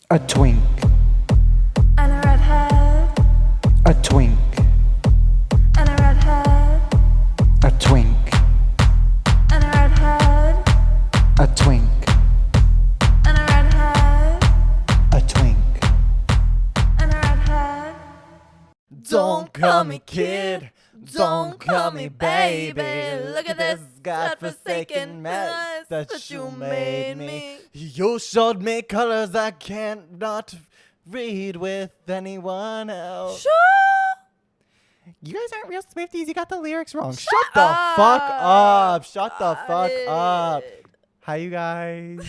A twink, And a redhead, a twink, and a redhead, a twink, and a redhead, a twink, and a redhead, a twink. and a redhead. Don't call me kid, don't call me baby. Look at this godforsaken mess that you made me. You showed me colors I can't not read with anyone else. Sure. You guys aren't real Swifties. You got the lyrics wrong. Shut the fuck up. Shut the fuck up. Hi, you guys.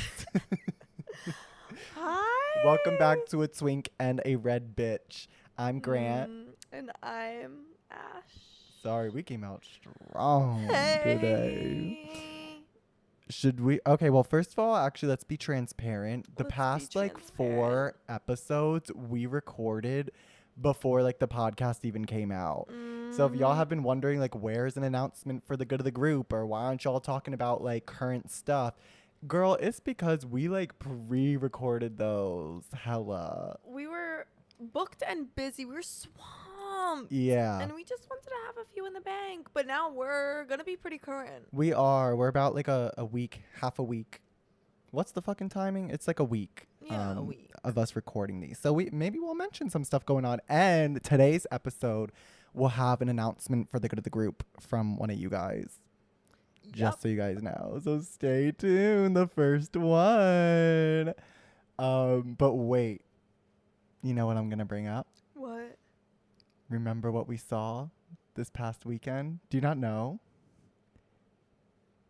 Hi. Welcome back to A Twink and a Red Bitch. I'm Grant. And I'm Ash. Sorry, we came out strong today. Hey. Should we? Okay, well, first of all, actually, let's be transparent. The Let's be past, 4 episodes we recorded before, the podcast even came out. So if y'all have been wondering, where's an announcement for the good of the group? Or why aren't y'all talking about, current stuff? Girl, it's because we, pre-recorded those. Hella. We were booked and busy. We were swamped. Yeah. And we just wanted to have a few in the bank. But now we're going to be pretty current. We are. We're about, a week, half a week. What's the fucking timing? It's a week. Yeah, a week. Of us recording these. So maybe we'll mention some stuff going on. And today's episode will have an announcement for the good of the group from one of you guys. Just so you guys know. So stay tuned. The first one. But wait. You know what I'm going to bring up? What? Remember what we saw this past weekend? Do you not know?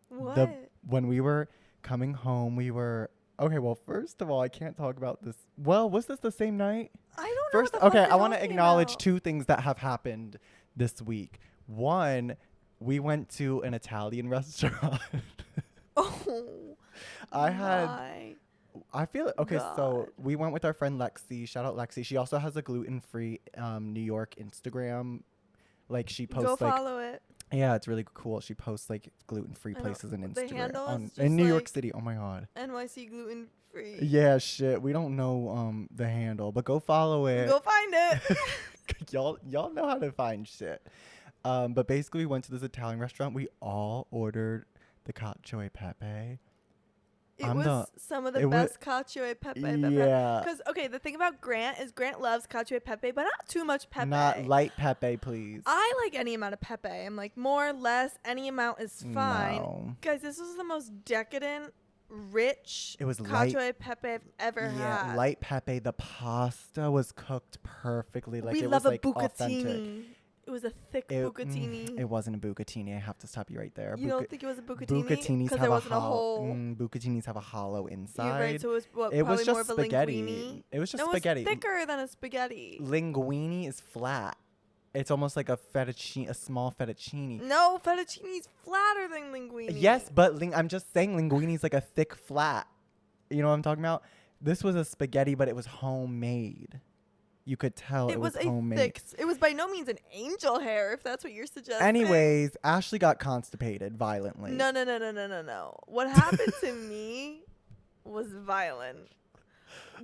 What? When we were coming home, we were... Okay, well, first of all, I can't talk about this. Well, was this the same night? I don't know. First, what the okay, fuck I you're want to talking acknowledge about. 2 things that have happened this week. One, we went to an Italian restaurant. Oh. I feel okay. So God. we went with our friend Lexi. Shout out Lexi. She also has a gluten-free New York Instagram. She posts Go follow it. yeah, it's really cool. She posts gluten-free I know. places in The Instagram handle is in just, New York City. Oh my god. NYC gluten free. Yeah, shit. We don't know the handle, but go follow it. Go find it. y'all know how to find shit. But basically we went to this Italian restaurant. We all ordered the cacio e pepe. It was some of the best cacio e pepe I've ever Yeah. had. Because, okay, the thing about Grant is Grant loves cacio e pepe, but not too much pepe. Not light pepe, please. I like any amount of pepe. I'm like, more, less, any amount is fine. No. Guys, this was the most decadent, rich It was cacio e pepe I've ever Yeah, had. light pepe. The pasta was cooked perfectly. we it love was a bucatini. authentic. It was a thick bucatini. It wasn't a bucatini. I have to stop you right there. You don't think it was a bucatini? Bucatinis Because have there a wasn't a hole. Bucatinis have a hollow inside. You're right, so it was It was probably just more of a spaghetti. linguine. It was just No, spaghetti. It was thicker than a spaghetti. Linguine is flat. It's almost like a small fettuccine. No, fettuccine's flatter than linguine. Yes, but I'm just saying linguine is like a thick flat. You know what I'm talking about? This was a spaghetti, but it was homemade. You could tell it was homemade. It was by no means an angel hair, if that's what you're suggesting. Anyways, Ashley got constipated violently. No. What happened to me was violent.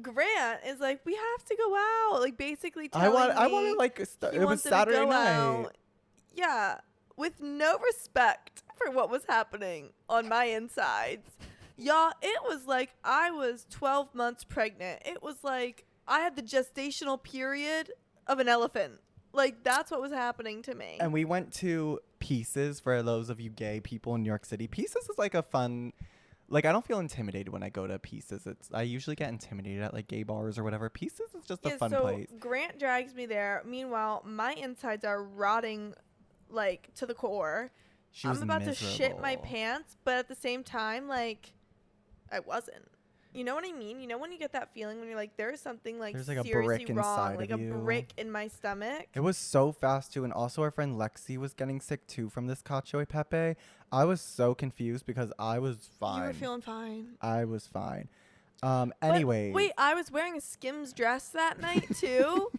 Grant is like, we have to go out. Basically telling I me wanted he it was wanted to Saturday go night. out. Yeah, with no respect for what was happening on my insides. Y'all, it was like I was 12 months pregnant. It was like I had the gestational period of an elephant. That's what was happening to me. And we went to Pieces for those of you gay people in New York City. Pieces is a fun, I don't feel intimidated when I go to Pieces. I usually get intimidated at gay bars or whatever. Pieces is just a fun place. Grant drags me there. Meanwhile, my insides are rotting to the core. I'm about to shit my pants, but at the same time, I wasn't. You know what I mean? You know when you get that feeling when you're like, there's something there's seriously a brick wrong, inside of you. a brick in my stomach. It was so fast too, and also our friend Lexi was getting sick too from this cacio e pepe. I was so confused because I was fine. You were feeling fine. I was fine. Anyway. Wait, I was wearing a Skims dress that night too.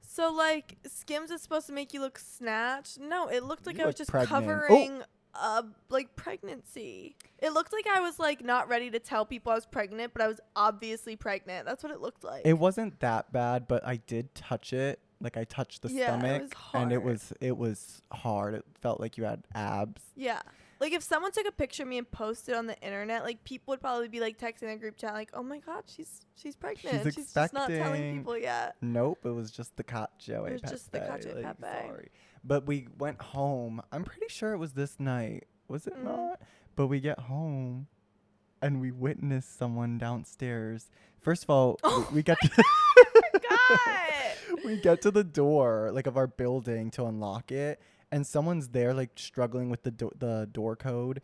So Skims is supposed to make you look snatched. No, it looked like You I was look just pregnant. covering like pregnancy. It looked like I was like not ready to tell people I was pregnant, but I was obviously pregnant. That's what it looked like. It wasn't that bad, but I did touch it. Like I touched the Yeah, it stomach, was and it hard. was hard. It felt like you had abs. Yeah. Like if someone took a picture of me and posted it on the internet, like people would probably be like texting a group chat like, "Oh my god, she's pregnant. She's just not telling expecting. people yet." Nope, it was just the cacio It e was just the pepe. cacio e Like, pepe. sorry. But we went home. I'm pretty sure it was this night. Was it Mm. not? But we get home and we witnessed someone downstairs. First of all, we get to God. we get to the door like of our building to unlock it, and someone's there like struggling with the door code,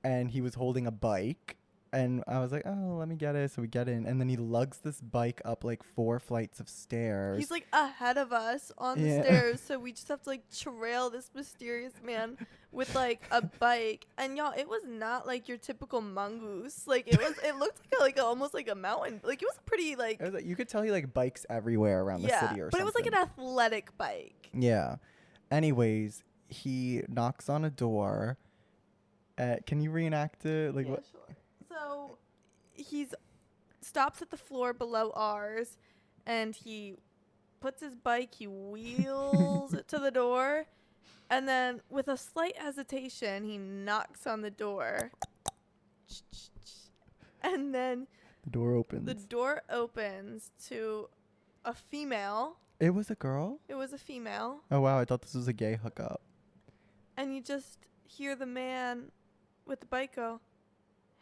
and he was holding a bike. And I was like, oh, let me get it. So we get in. And then he lugs this bike up like 4 flights of stairs. He's like ahead of us on the Yeah. stairs, so we just have to like trail this mysterious man with like a bike. And y'all, it was not like your typical mongoose. Like it looked like almost like a mountain. Like it was pretty like It was like, you could tell he like bikes everywhere around the city or but something. it was like an athletic bike. Yeah. Anyways, he knocks on a door. Can you reenact it? Like Yeah, what? sure. So he's stops at the floor below ours, and he puts his bike, he wheels it to the door, and then with a slight hesitation, he knocks on the door. And then The door opens. the door opens to a female. It was a girl? It was a female. Oh, wow. I thought this was a gay hookup. And you just hear the man with the bike go,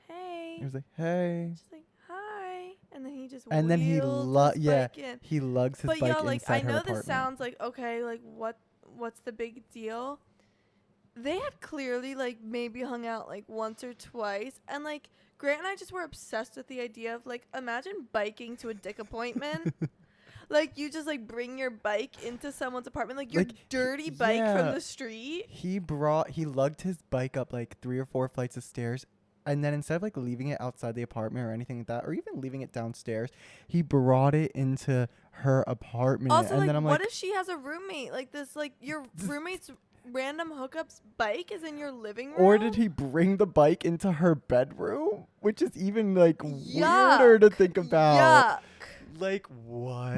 "Hey." He was like, hey. She's like, "Hi," and then he just And then he wheels his bike in. he lugs his But bike y'all, like, inside I her know apartment. this sounds like okay, like what's the big deal? They had clearly like maybe hung out like once or twice, and like Grant and I just were obsessed with the idea of like imagine biking to a dick appointment. Like you just like bring your bike into someone's apartment, like your Like, dirty bike from yeah. the street. He lugged his bike up like 3 or 4 flights of stairs, and then instead of like leaving it outside the apartment or anything like that, or even leaving it downstairs, he brought it into her apartment. Also, and like, then I'm what like, if she has a roommate? Like this, like your roommate's random hookups bike is in your living room. or did he bring the bike into her bedroom? Which is even like Yuck. weirder to think about. Yuck. Like what?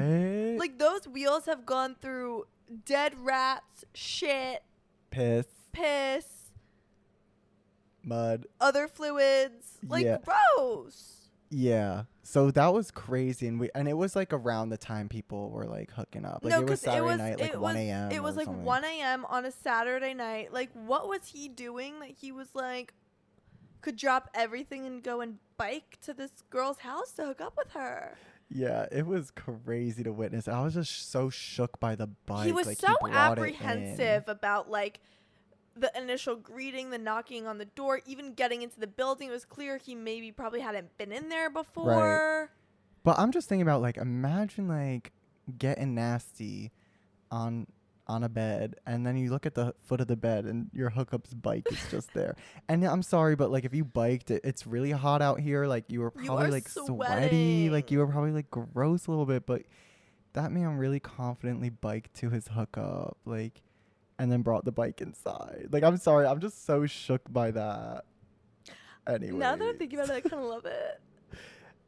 Like those wheels have gone through dead rats, shit, Piss, piss, mud. other fluids. Like Yeah. gross. Yeah. So that was crazy, and it was like around the time people were like hooking up. Like No, it was 'cause Saturday night, like it 1 was- a.m. It was or like something. 1 a.m. on a Saturday night. Like what was he doing that he was like could drop everything and go and bike to this girl's house to hook up with her? Yeah, it was crazy to witness. I was just so shook by the bike. He was like, so brought it in. apprehensive about like the initial greeting, the knocking on the door, even getting into the building. It was clear he maybe probably hadn't been in there before. But I'm just thinking about like, imagine like getting nasty on a bed, and then you look at the foot of the bed and your hookup's bike is just there. And I'm sorry, but like if you biked it, it's really hot out here. Like you were You probably are like sweaty, sweating. like you were probably like gross a little bit. But that man really confidently biked to his hookup, like, and then brought the bike inside. Like I'm sorry, I'm just so shook by that. Anyway, Now that I'm thinking about it, I kind of love it.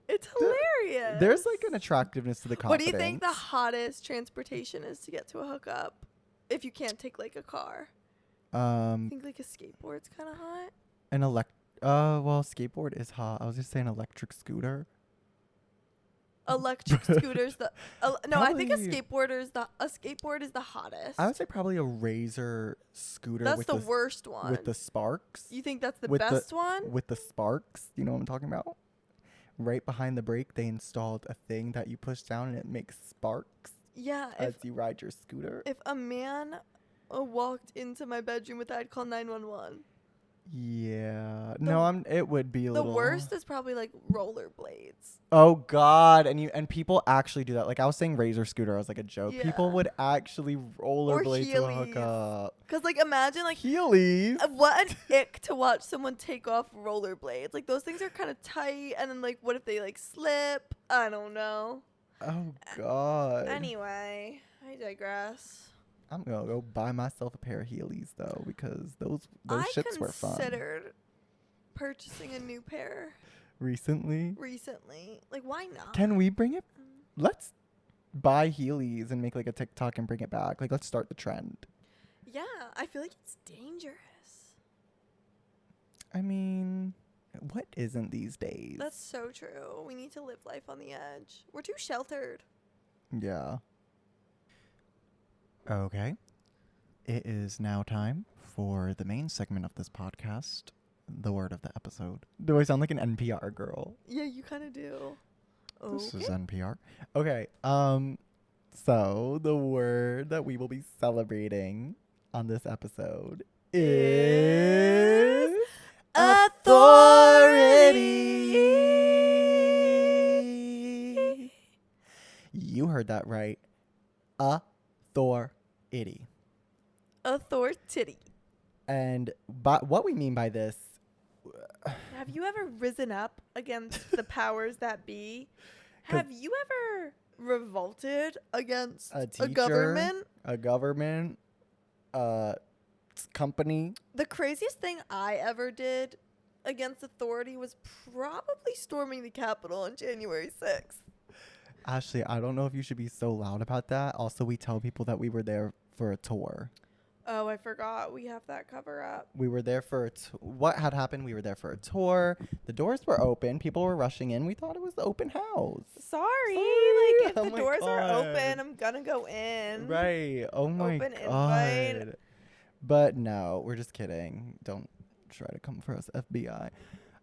It's hilarious. there's like an attractiveness to the What do confidence. you think the hottest transportation is to get to a hookup? If you can't take like a car, I think like a skateboard's kind of hot. An well, skateboard is hot. I was just saying electric scooter. Electric scooters. No, I think a Probably- skateboard is the hottest. I would say probably a Razor scooter That's with the worst one. with the sparks. You think that's the with best one? With the sparks. You know what I'm talking about? Right behind the brake, they installed a thing that you push down and it makes sparks Yeah. as you ride your scooter. If a man walked into my bedroom with that, I'd call 911. Yeah. The- No, it would be a The little worst is probably like rollerblades. Oh God, and people actually do that. Like I was saying Razor scooter as like a joke. People Yeah. would actually rollerblade to a Heelys. hookup. Cause like imagine like Heelys. what an ick to watch someone take off rollerblades. Like those things are kind of tight, and then like what if they like slip? I don't know. Oh God. Anyway, I digress. I'm gonna go buy myself a pair of Heelys though, because those I shits were fun. considered purchasing a new pair Recently. Like, why not? Can we bring it? Let's buy Heelys and make like a TikTok and bring it back. Like, let's start the trend. Yeah, I feel like it's dangerous. I mean, what isn't these days? That's so true. We need to live life on the edge. We're too sheltered. Yeah. Okay. It is now time for the main segment of this podcast, the word of the episode. Do I sound like an NPR girl? Yeah, you kind of do. This is NPR. Okay. So the word that we will be celebrating on this episode is authority. You heard that right. Authority. Authority. And what we mean by this, Have you ever risen up against the powers that be? Have you ever revolted against a teacher, a government? company. The craziest thing I ever did against authority was probably storming the Capitol on January 6th. Ashley, I don't know if you should be so loud about that. Also, we tell people that we were there for a tour. Oh, I forgot. We have that cover up. We were there for what had happened. We were there for a tour. The doors were open. People were rushing in. We thought it was the open house. Sorry. Like, if Oh the my doors are God. open, I'm gonna go in. Right. Oh my Open God. invite. But no, we're just kidding. Don't try to come for us, FBI.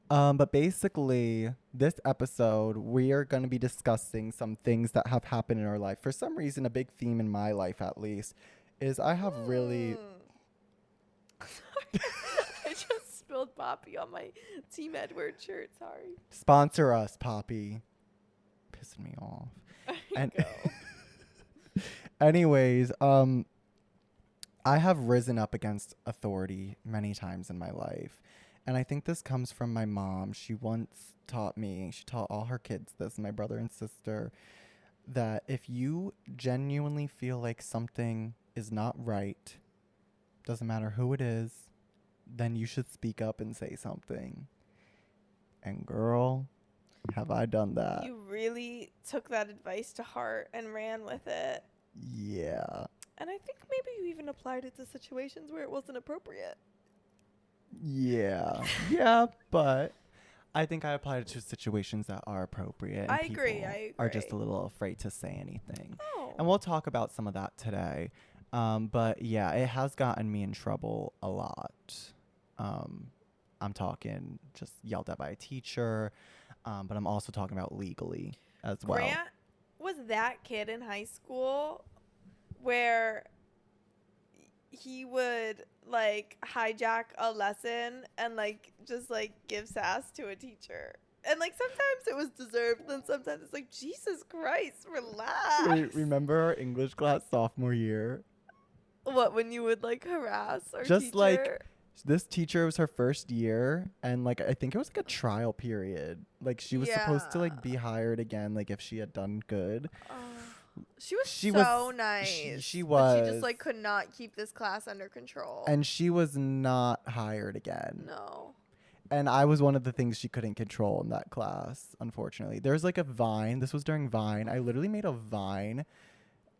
But basically, this episode, we are going to be discussing some things that have happened in our life. For some reason, a big theme in my life, at least, is I have really... I just spilled Poppy on my Team Edward shirt. Sorry. Sponsor us, Poppy. Pissing me off. And anyways, I have risen up against authority many times in my life. And I think this comes from my mom. She once taught me, she taught all her kids this, my brother and sister, that if you genuinely feel like something is not right, doesn't matter who it is, then you should speak up and say something. And girl, have I done that. You really took that advice to heart and ran with it. Yeah. And I think maybe you even applied it to situations where it wasn't appropriate. Yeah. Yeah, but I think I applied it to situations that are appropriate. And I agree. are just a little afraid to say anything. Oh. And we'll talk about some of that today. But yeah, it has gotten me in trouble a lot. I'm talking just yelled at by a teacher, but I'm also talking about legally as well. Grant was that kid in high school where he would like hijack a lesson and like just like give sass to a teacher. And like sometimes it was deserved, and sometimes it's like, Jesus Christ, relax. Remember our English class sophomore year? What, when you would like harass our Just teacher? like this teacher was her first year, and like I think it was like a trial period. Like she was supposed to like be hired again, like if she had done good. She was She so was- nice. she but she just was. like could not keep this class under control. And she was not hired again. no. And I was one of the things she couldn't control in that class, unfortunately. There's like a Vine. This was during Vine. I literally made a Vine.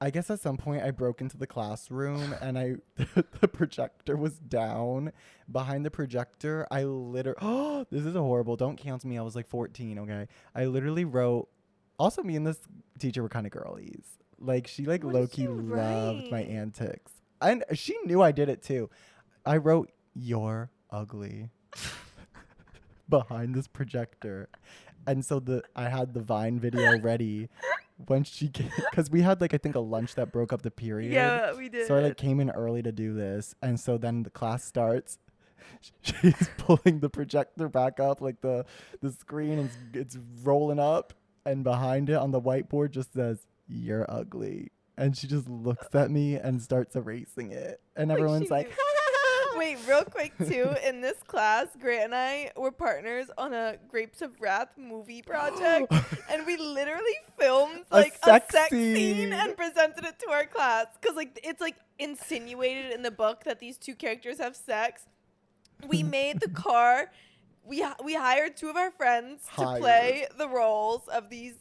I guess at some point I broke into the classroom and the projector was down. Behind the projector, I literally, this is horrible. Don't count me. I was like 14, okay? I literally wrote, also me and this teacher were kind of girlies. Like she like What did low-key you loved my write? antics. And she knew I did it too. I wrote, "You're ugly." Behind this projector. And so I had the Vine video ready when she came, because we had like I think a lunch that broke up the period. Yeah, we did. So I like came in early to do this, and so then the class starts. She's pulling the projector back up, like the screen, and it's rolling up, and behind it on the whiteboard just says, "You're ugly." And she just looks at me and starts erasing it, and Like everyone's she like, knew- "Ha, ha, ha, Wait, real quick too. In this class, Grant and I were partners on a Grapes of Wrath movie project, and we literally filmed like a sex scene and presented it to our class because like it's like insinuated in the book that these two characters have sex. We made the car. We hired two of our friends to play the roles of these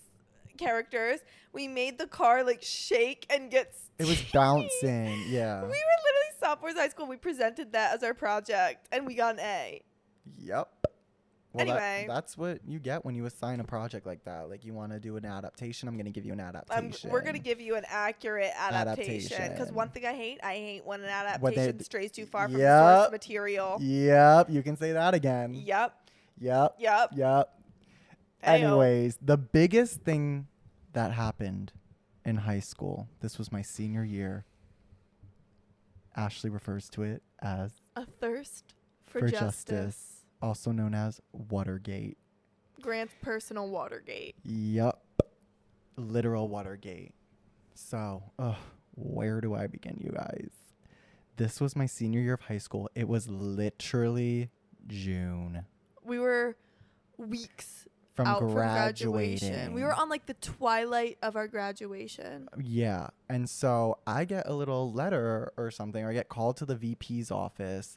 characters. We made the car like shake and get It was bouncing. Yeah. We were literally sophomores in high school. We presented that as our project, and we got an A. Yep. Well, Anyway. that's what you get when you assign a project like that. Like, you want to do an adaptation, I'm going to give you an adaptation. We're going to give you an accurate adaptation. Because one thing I hate when an adaptation strays too far from the source material. Yep. You can say that again. Yep. Yep. Yep. Yep. Anyways, the biggest thing that happened in high school, this was my senior year. Ashley refers to it as a thirst for justice, also known as Watergate. Grant's personal Watergate. Yup. Literal Watergate. So, where do I begin, you guys? This was my senior year of high school. It was literally June. We were weeks from out graduating. From graduation. We were on like the twilight of our graduation. Yeah. And so I get a little letter or something, or I get called to the VP's office,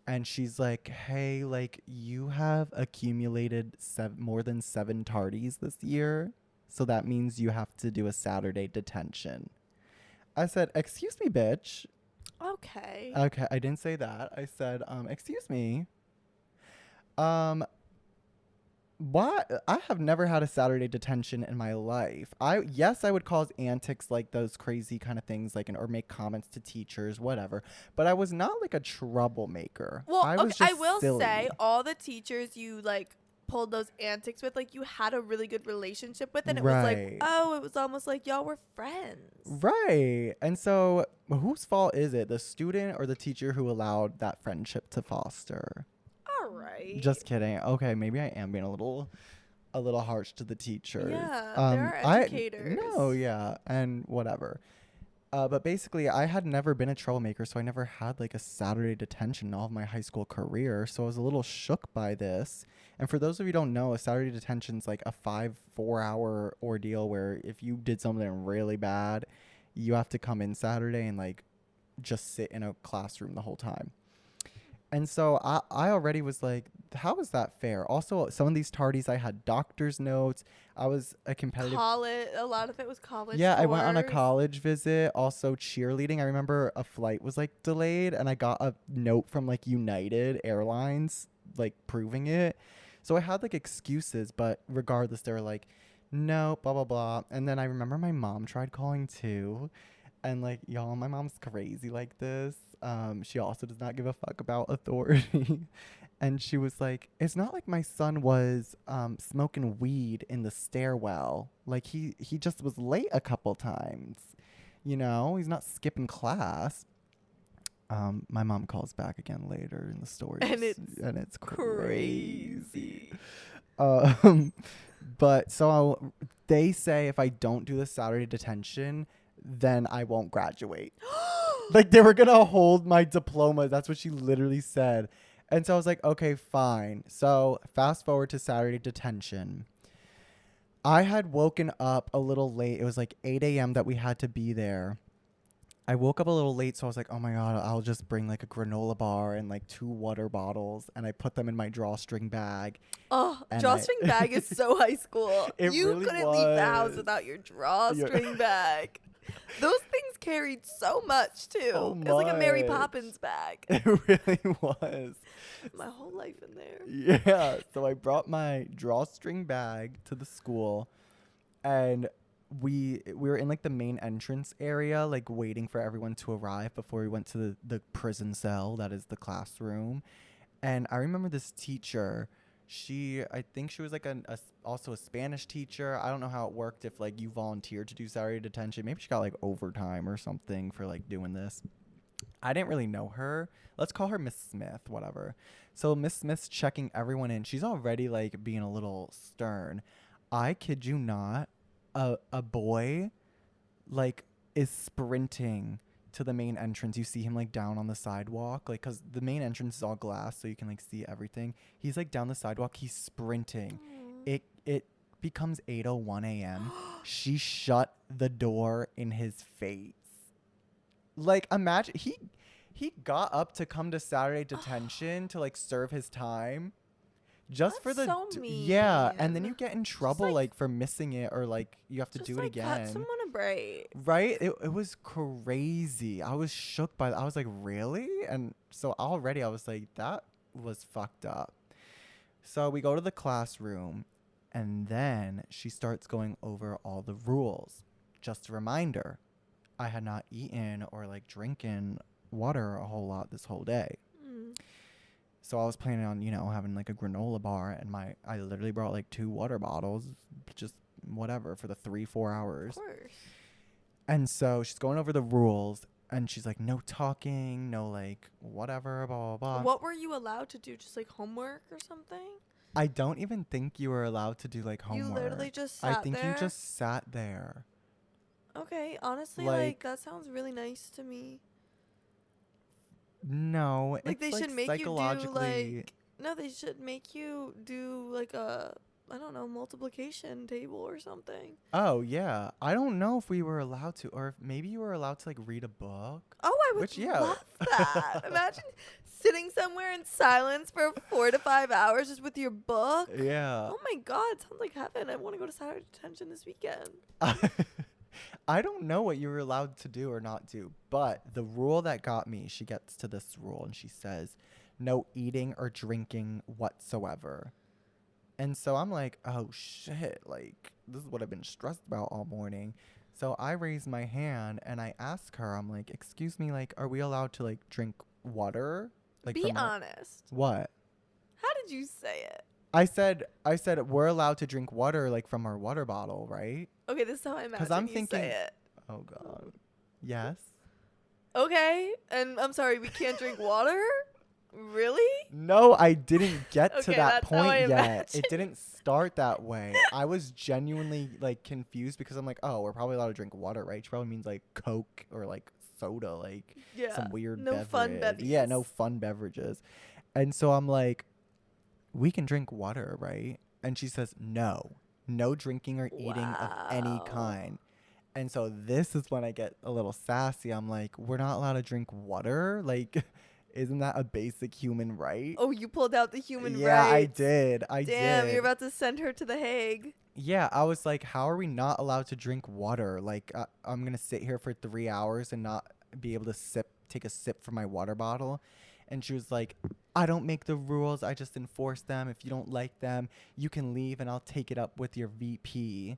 and she's like, hey, like, you have accumulated more than 7 tardies this year. So that means you have to do a Saturday detention. I said, excuse me, bitch. Okay. Okay. I didn't say that. I said, excuse me. What? I have never had a Saturday detention in my life. I would cause antics like those crazy kind of things, like, or make comments to teachers, whatever. But I was not like a troublemaker. Well, I will silly. say all the teachers you like pulled those antics with, like, you had a really good relationship with, and it was like, it was almost like y'all were friends. Right. And so whose fault is it? The student or the teacher who allowed that friendship to foster? All right. Just kidding. Okay, maybe I am being a little harsh to the teachers. Yeah, there are educators. And whatever. But basically, I had never been a troublemaker, so I never had like a Saturday detention in all of my high school career. So I was a little shook by this. And for those of you who don't know, a Saturday detention is like a 4-hour ordeal where if you did something really bad, you have to come in Saturday and like just sit in a classroom the whole time. And so I already was like, how is that fair? Also, some of these tardies, I had doctor's notes. I was a competitive. A lot of it was college. Yeah, tours. I went on a college visit. Also, cheerleading. I remember a flight was like delayed, and I got a note from like United Airlines, like proving it. So I had like excuses, but regardless, they were like, no, blah, blah, blah. And then I remember my mom tried calling too. And like, y'all, my mom's crazy like this. She also does not give a fuck about authority. And she was like, it's not like my son was smoking weed in the stairwell. Like he just was late a couple times. You know, he's not skipping class. My mom calls back again later in the story. And it's crazy. But so they say if I don't do the Saturday detention, then I won't graduate. Like, they were going to hold my diploma. That's what she literally said. And so I was like, okay, fine. So fast forward to Saturday detention. I had woken up a little late. It was like 8 a.m. that we had to be there. I woke up a little late, so I was like, oh my God, I'll just bring like a granola bar and like 2 water bottles. And I put them in my drawstring bag. Oh, drawstring bag is so high school. You really couldn't leave the house without your drawstring bag. Those things carried so much too. So it was like a Mary much. Poppins bag. It really was. My whole life in there. Yeah. So I brought my drawstring bag to the school, and we were in like the main entrance area, like waiting for everyone to arrive before we went to the prison cell that is the classroom. And I remember this teacher. I think she was like also a Spanish teacher. I don't know how it worked, if like you volunteered to do Saturday detention. Maybe she got like overtime or something for like doing this. I didn't really know her. Let's call her Miss Smith, whatever. So Miss Smith's checking everyone in. She's already like being a little stern. I kid you not, a boy like is sprinting to the main entrance, you see him like down on the sidewalk, like because the main entrance is all glass, so you can like see everything. He's like down the sidewalk. He's sprinting. It becomes 8:01 a.m. She shut the door in his face. Like imagine he got up to come to Saturday detention to like serve his time. Just for the That's so mean. yeah, and then you get in trouble like- for missing it, or like you have to do it Cut again. someone a break. Right? It was crazy. I was shook by I was like, really? And so already I was like, that was fucked up. So we go to the classroom, and then she starts going over all the rules. Just a reminder, I had not eaten or like drinking water a whole lot this whole day. So I was planning on, having like a granola bar, and I literally brought like 2 water bottles, just whatever for the 3-4 hours. Of course. And so she's going over the rules, and she's like, no talking, no like whatever, blah, blah, blah. What were you allowed to do? Just like homework or something? I don't even think you were allowed to do like homework. You literally just sat I think there? you just sat there. Okay, honestly, Like- that sounds really nice to me. No, Like, it's they should make you do, psychologically. No, they should make you do like a, I don't know, multiplication table or something. Oh yeah, I don't know if we were allowed to, or if maybe you were allowed to like read a book. Oh, I would Which, yeah. love that. Imagine sitting somewhere in silence for 4 to 5 hours just with your book. Yeah. Oh my God, sounds like heaven. I want to go to Saturday detention this weekend. I don't know what you were allowed to do or not do, but the rule that got me, she gets to this rule and she says, no eating or drinking whatsoever. And so I'm like, oh shit, like this is what I've been stressed about all morning. So I raise my hand and I ask her, I'm like, excuse me, like, are we allowed to like drink water? Like, Be from honest. what? How did you say it? I said we're allowed to drink water like from our water bottle, right? Okay, this is how I imagine I'm you thinking- say it. Oh god. Yes. Okay, and I'm sorry, we can't drink water? Really? No, I didn't get to Okay, that that's how I point yet. imagine. It didn't start that way. I was genuinely like confused because I'm like, oh, we're probably allowed to drink water, right? She probably means like Coke or like soda, like Yeah. some weird no beverage. fun bevvies. Yeah, no fun beverages. And so I'm like, we can drink water, right? And she says, no drinking or eating of any Wow. kind. And so this is when I get a little sassy. I'm like, we're not allowed to drink water? Like, isn't that a basic human right? Oh, you pulled out the human Yeah, I rights. did. Damn, you're about to send her to the Hague. Yeah, I was like, how are we not allowed to drink water? Like, I'm going to sit here for 3 hours and not be able to take a sip from my water bottle. And she was like, I don't make the rules. I just enforce them. If you don't like them, you can leave and I'll take it up with your VP.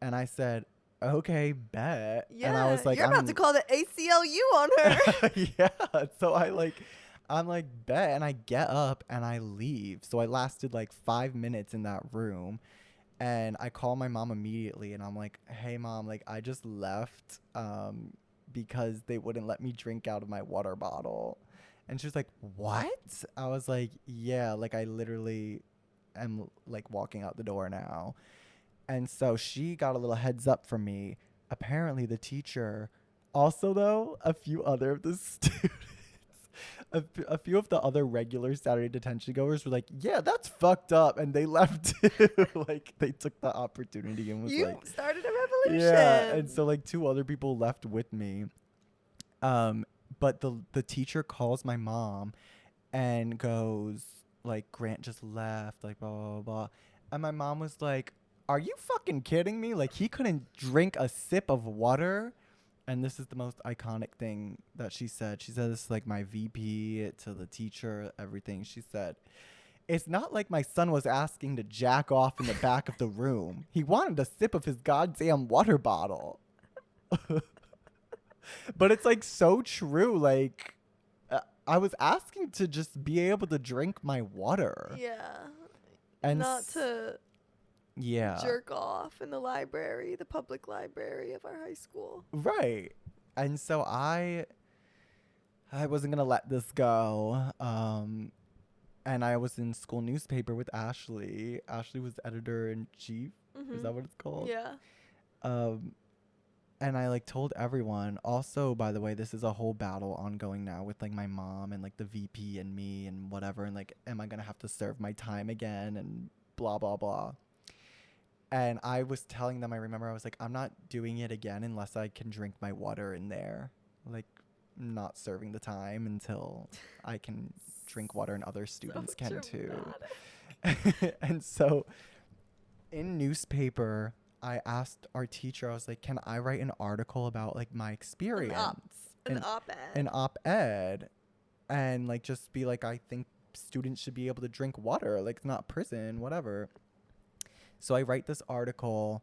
And I said, okay, bet. Yeah, and I was like, you're about to call the ACLU on her. yeah. So I'm like, bet. And I get up and I leave. So I lasted like 5 minutes in that room. And I call my mom immediately and I'm like, hey mom, like I just left because they wouldn't let me drink out of my water bottle. And she was like, what? I was like, yeah, like I literally am like walking out the door now. And so she got a little heads up from me. Apparently the teacher, also though, a few other of the students, a few of the other regular Saturday detention goers were like, yeah, that's fucked up. And they left too. Like they took the opportunity and was You like, started a revolution. yeah. And so like 2 other people left with me. But the teacher calls my mom and goes like, Grant just left, like blah, blah, blah, blah. And my mom was like, are you fucking kidding me? Like he couldn't drink a sip of water. And this is the most iconic thing that she said. She said this is like my VP to the teacher, everything. She said, it's not like my son was asking to jack off in the back of the room. He wanted a sip of his goddamn water bottle. But it's like so true. Like I was asking to just be able to drink my water. Yeah. And Not to yeah. jerk off in the library, the public library of our high school. Right. And so I wasn't going to let this go. And I was in school newspaper with Ashley. Ashley was editor in chief. Is that what it's called? Yeah. And I like told everyone. Also, by the way, this is a whole battle ongoing now with like my mom and like the VP and me and whatever. And like, am I going to have to serve my time again and blah, blah, blah. And I was telling them, I remember I was like, I'm not doing it again unless I can drink my water in there. Like, not serving the time until I can drink water and other students can too. And so in newspaper, I asked our teacher, I was like, can I write an article about like my experience? An op-ed. An op-ed. And like just be like, I think students should be able to drink water. Like it's not prison, whatever. So I write this article.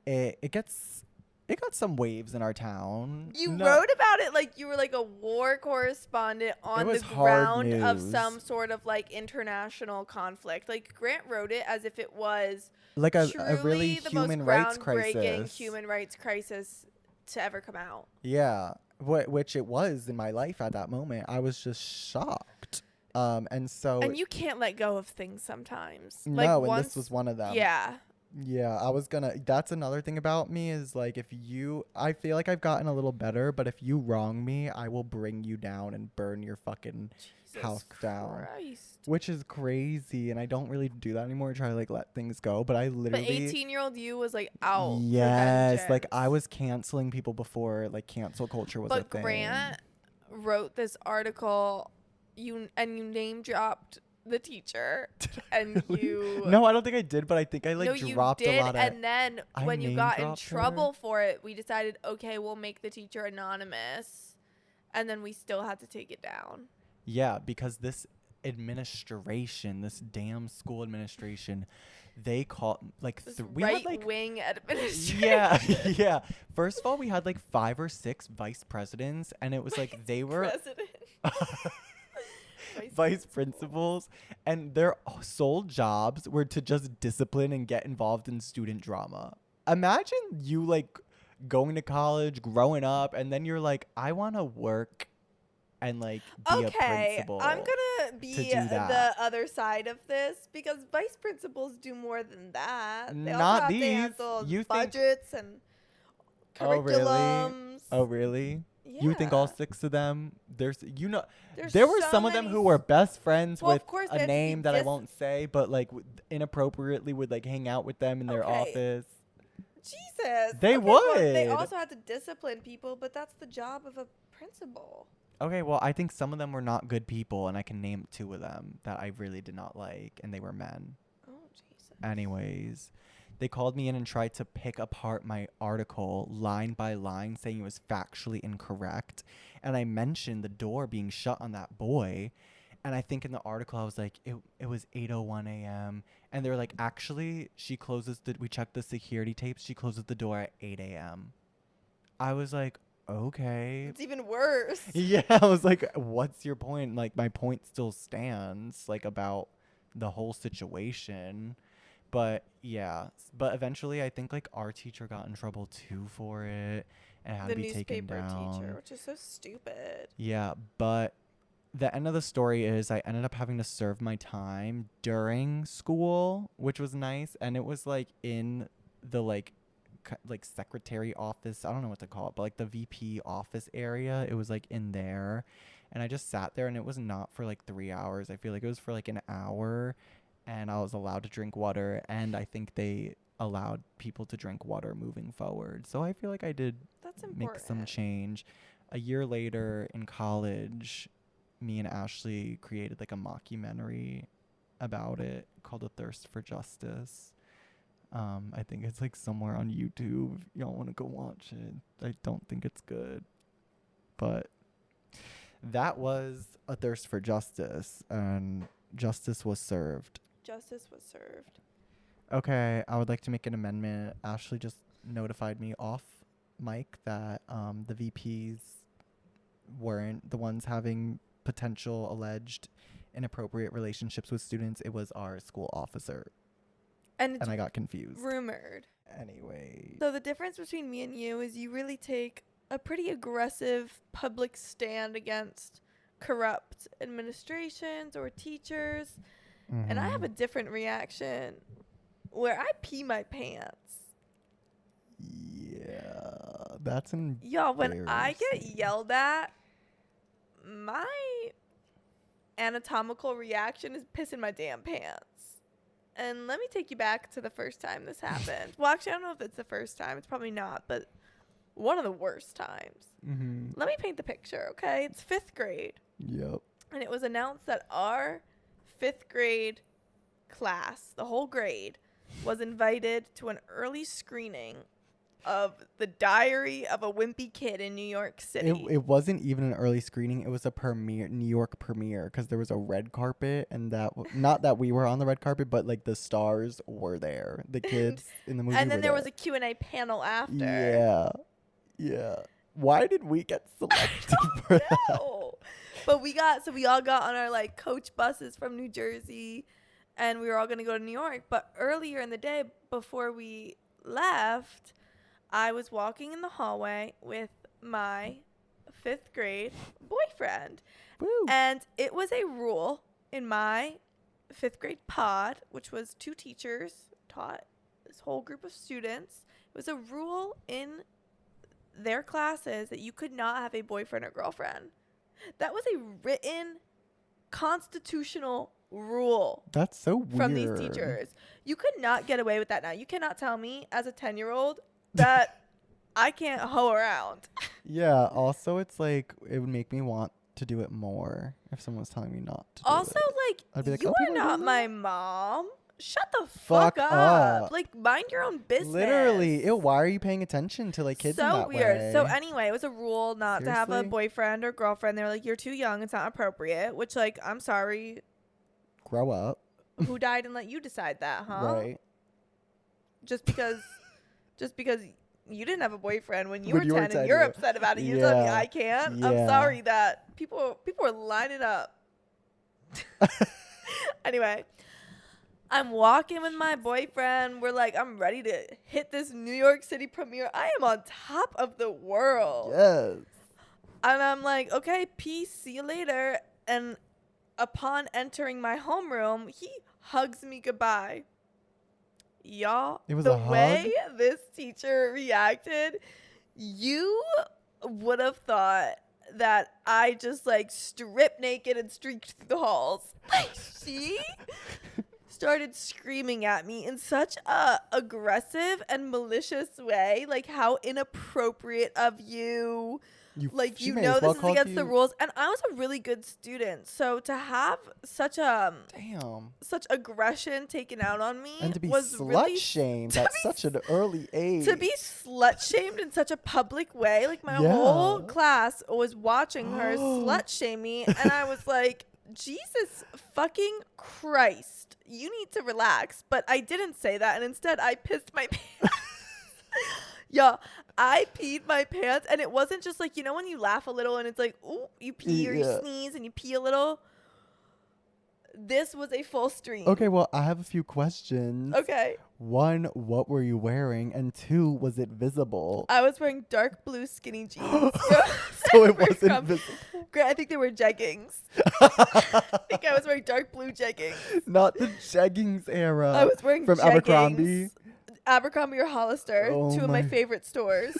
It got some waves in our town. You wrote about it like you were like a war correspondent on the ground of some sort of like international conflict. Like Grant wrote it as if it was like a really human rights crisis. Human rights crisis to ever come out. Yeah, which it was in my life at that moment. I was just shocked. And you can't let go of things sometimes. No, like and this was one of them. Yeah. Yeah, that's another thing about me is like I feel like I've gotten a little better, but if you wrong me, I will bring you down and burn your fucking house down. Which is crazy, and I don't really do that anymore. I try to like let things go, but I literally. But 18-year-old you was like out. Yes, like I was canceling people before like cancel culture was a thing. But Grant wrote this article, you name dropped the teacher, and you. No, I don't think I did, but I think I like dropped you did, a lot of. And then when you got in trouble for it, we decided, okay, we'll make the teacher anonymous, and then we still had to take it down. Yeah, because this damn school administration, they call like we had like right-wing administration. Yeah, yeah. First of all, we had like 5 or 6 vice presidents, and it was like they were vice principals, and their sole jobs were to just discipline and get involved in student drama. Imagine you like going to college, growing up, and then you're like, I want to work and like be a principal. I'm gonna be the other side of this because vice principals do more than that. They Not also these. Have to handle You budgets and curriculums. Oh really? Yeah. You think all 6 of them? There were so some of them who were best friends with a name that I won't say, but like inappropriately would like hang out with them in their office. Jesus. They would. Well, they also had to discipline people, but that's the job of a principal. Okay, well, I think some of them were not good people, and I can name 2 of them that I really did not like, and they were men. Oh, Jesus. Anyways, they called me in and tried to pick apart my article line by line, saying it was factually incorrect. And I mentioned the door being shut on that boy. And I think in the article, I was like, it was 8:01 a.m. And they were like, actually, we checked the security tapes. She closes the door at 8 a.m. I was like, okay. It's even worse. Yeah, I was like, what's your point? Like, my point still stands, like, about the whole situation. But yeah, but eventually I think like our teacher got in trouble too for it and had to be taken down. The newspaper teacher, which is so stupid. Yeah, but the end of the story is I ended up having to serve my time during school, which was nice, and it was like in the like secretary office. I don't know what to call it, but like the VP office area. It was like in there, and I just sat there, and it was not for like 3 hours. I feel like it was for like an hour. And I was allowed to drink water, and I think they allowed people to drink water moving forward. So I feel like I did make some change. A year later in college, me and Ashley created like a mockumentary about it called A Thirst for Justice. I think it's like somewhere on YouTube. If y'all want to go watch it. I don't think it's good. But that was A Thirst for Justice, and justice was served. Justice was served. Okay, I would like to make an amendment. Ashley just notified me off mic that the VPs weren't the ones having potential alleged inappropriate relationships with students. It was our school officer. And I got confused. Rumored. Anyway. So the difference between me and you is you really take a pretty aggressive public stand against corrupt administrations or teachers. Mm-hmm. And I have a different reaction where I pee my pants. Yeah. That's Y'all, when I get embarrassing. yelled at, my anatomical reaction is pissing my damn pants. And let me take you back to the first time this happened. Well, actually, I don't know if it's the first time. It's probably not, but one of the worst times. Mm-hmm. Let me paint the picture, okay? It's 5th grade. Yep. And it was announced that our 5th grade class, the whole grade, was invited to an early screening of The Diary of a Wimpy Kid in New York City. It wasn't even an early screening. It was a premiere, New York premiere, because there was a red carpet, and not that we were on the red carpet, but like the stars were there. The kids in the movie. And then were there was a Q&A panel after. Yeah. Why did we get selected for that? No. But we all got on our like coach buses from New Jersey, and we were all gonna go to New York. But earlier in the day, before we left, I was walking in the hallway with my 5th grade boyfriend. Woo. And it was a rule in my 5th grade pod, which was 2 teachers taught this whole group of students. It was a rule in their classes that you could not have a boyfriend or girlfriend. That was a written constitutional rule. That's so weird. From these teachers. You could not get away with that now. You cannot tell me as a 10-year-old that I can't hoe around. Yeah. Also, it's like it would make me want to do it more if someone was telling me not to. Also, do I'd be like, like, you "Oh, are people are not doing my that?" mom. Shut the Fuck fuck up. up. Like, mind your own business. Literally. Ew, why are you paying attention to like kids in So that weird. way? So anyway, it was a rule not to have a Seriously? boyfriend or girlfriend. They were like, you're too young. It's not appropriate. Which, like, I'm sorry. Grow up. Who died and let you decide that, huh? Right. Just because you didn't have a boyfriend when you When were you were 10 and 10, you're yeah. upset about it. You tell me Yeah. I can't. Yeah. I'm sorry that people are lining up. Anyway, I'm walking with my boyfriend. We're like, I'm ready to hit this New York City premiere. I am on top of the world. Yes. And I'm like, okay, peace, see you later. And upon entering my homeroom, he hugs me goodbye. Y'all, It was the a hug? way this teacher reacted, you would have thought that I just like stripped naked and streaked through the halls. Like, she started screaming at me in such a aggressive and malicious way. Like, how inappropriate of you. Like, She you may know as well this is called against the you- rules. And I was a really good student. So to have such Damn. aggression taken out on me And to be was slut really shamed to at be such an early age. to be slut shamed in such a public way. Like, my Yeah. whole class was watching her slut shame me, and I was like, Jesus fucking Christ, you need to relax. But I didn't say that, and instead I pissed my pants. Yo, I peed my pants, and it wasn't just like, you know when you laugh a little and it's like, ooh, you pee or you Yeah. sneeze and you pee a little? This was a full stream. Okay, well, I have a few questions. Okay. 1, what were you wearing? And 2, was it visible? I was wearing dark blue skinny jeans. So it Where wasn't from? visible. Great, I think they were jeggings. I think I was wearing dark blue jeggings. Not the jeggings era. I was wearing from jeggings. Abercrombie. Abercrombie or Hollister, Oh 2 of my my- favorite stores.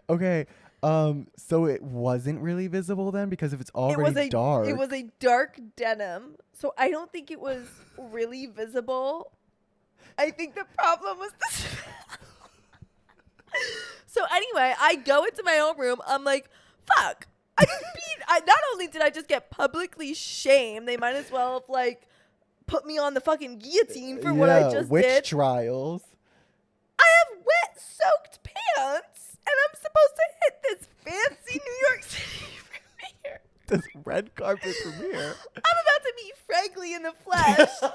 Okay. So it wasn't really visible then because if it's already dark. It was a dark denim, so I don't think it was really visible. I think the problem was the smell. So anyway, I go into my own room. I'm like, fuck. I just peed. Not only did I just get publicly shamed, they might as well have like put me on the fucking guillotine for what I just witch did. trials. I have wet, soaked pants, and I'm supposed to hit this fancy New York City premiere. This red carpet premiere. I'm about to meet Frankly in the flesh,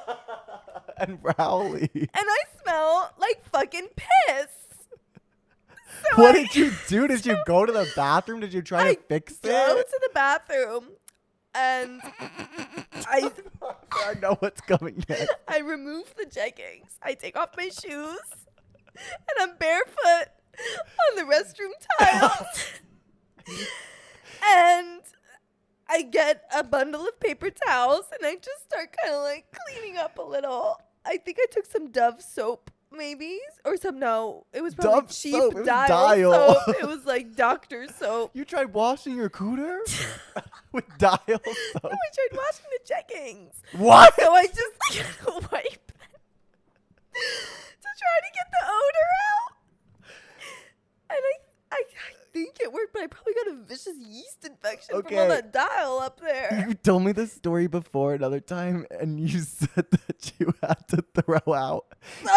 And Rowley. and I smell like fucking piss. So What I- did you do? Did you go to the bathroom? Did you try I to fix go it? to the bathroom, and I know what's coming next. I remove the jeggings. I take off my shoes, and I'm barefoot on the restroom tiles. And I get a bundle of paper towels, and I just start kind of like cleaning up a little. I think I took some Dove soap maybe, or some, no, it was probably Dove cheap soap. It was dial Dial. soap. It was like doctor soap. You tried washing your cooter with Dial soap? No, I tried washing the jeggings. What? So I just like wiped them to try to get the odor out. And I think it worked, but I probably got a vicious yeast infection from all Okay. that Dial up there. You told me this story before another time, and you said that you had to throw out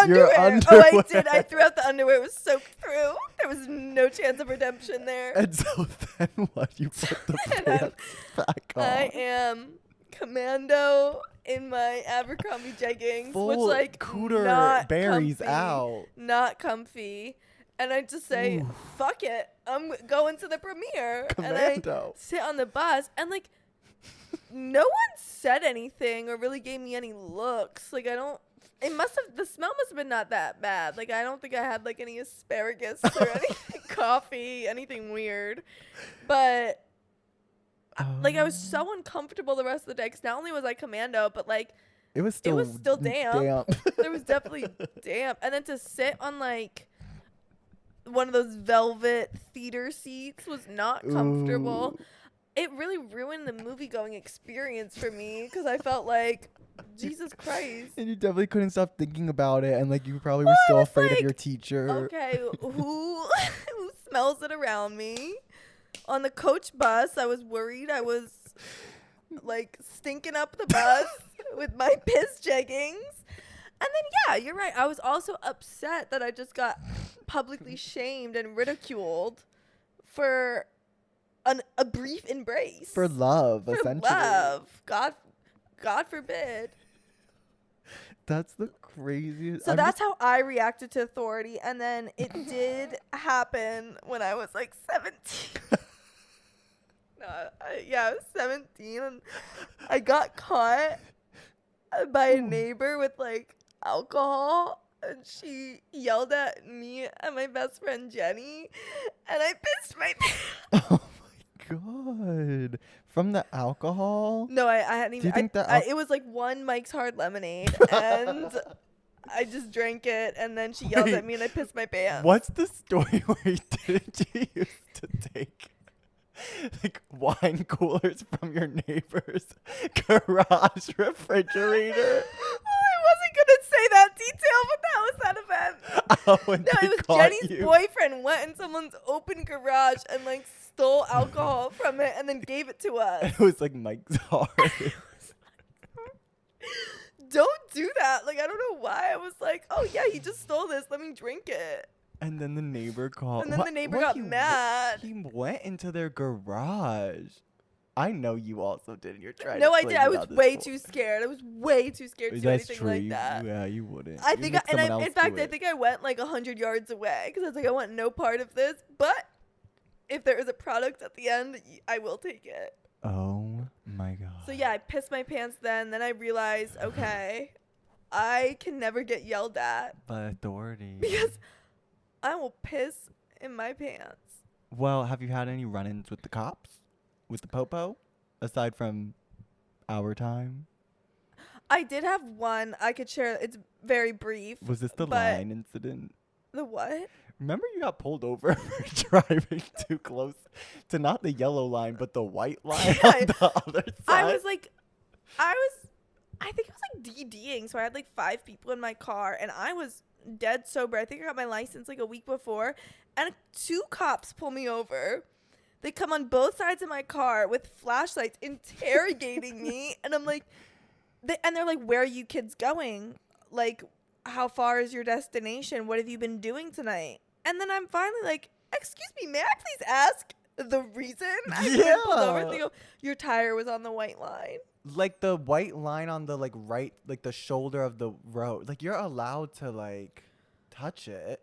your underwear. Oh, I did. I threw out the underwear. It was soaked through. There was no chance of redemption there. And so then what? You put the And I'm- pants back on. I am commando in my Abercrombie jeggings, Full which like cooter not berries comfy, out. not comfy. And I just say, Ooh. fuck it, I'm going to the premiere. Commando. And I sit on the bus, and like no one said anything or really gave me any looks. Like the smell must have been not that bad. Like I don't think I had like any asparagus or any coffee, anything weird. But like I was so uncomfortable the rest of the day, because not only was I commando, but like It was still damp. There was definitely damp. And then to sit on like one of those velvet theater seats was not comfortable. Ooh. It really ruined the movie going experience for me, because I felt like, Jesus Christ. And you definitely couldn't stop thinking about it, and like you probably were Well, I still was afraid of like, your teacher. Okay, who smells it around me? On the coach bus, I was worried I was like stinking up the bus with my piss jeggings. And then, yeah, you're right. I was also upset that I just got publicly shamed and ridiculed for a brief embrace. For love, For essentially. love. God forbid. That's the craziest. So I'm that's how I reacted to authority. And then it did happen when I was like 17. I was 17, and I got caught by a neighbor with like alcohol, and she yelled at me and my best friend Jenny, and I pissed my pants. Oh my god! From the alcohol? No, I hadn't even. Do you think that it was like one Mike's Hard Lemonade, and I just drank it, and then she yelled Wait, at me, and I pissed my pants. What's the story where you used to take like wine coolers from your neighbor's garage refrigerator? Well, I wasn't gonna say that detail, but that was that event. Oh, when No, they it was caught Jenny's you. boyfriend went in someone's open garage and like stole alcohol from it and then gave it to us. It was like Mike's Hard. Don't do that. Like, I don't know why. I was like, oh yeah, he just stole this. Let me drink it. And then the neighbor called. And then the neighbor got mad. He went into their garage. I know you also did. And you're trying. No, to I play did. me I was out this way bull- too scared. I was way too scared to do That's anything true. like that. Yeah, you wouldn't. I You'd think, make someone in else fact, do I it. think I went like 100 yards away, because I was like, I want no part of this. But if there is a product at the end, I will take it. Oh my god. So yeah, I pissed my pants then. Then I realized, okay, I can never get yelled at But authority. because I will piss in my pants. Well, have you had any run-ins with the cops? With the popo? Aside from our time? I did have one I could share. It's very brief. Was this the but- line incident? The what? Remember you got pulled over for driving too close to not the yellow line, but the white line Yeah, on the other side? I think I was like DDing, so I had like 5 people in my car, and I was dead sober. I think I got my license like a week before, and 2 cops pull me over. They come on both sides of my car with flashlights interrogating me, and I'm like, they're like, where are you kids going? Like, how far is your destination? What have you been doing tonight? And then I'm finally like, excuse me, may I please ask the reason I've been pulled over? And they go, your tire was on the white line. Like the white line on the like right, like the shoulder of the road. Like you're allowed to like touch it.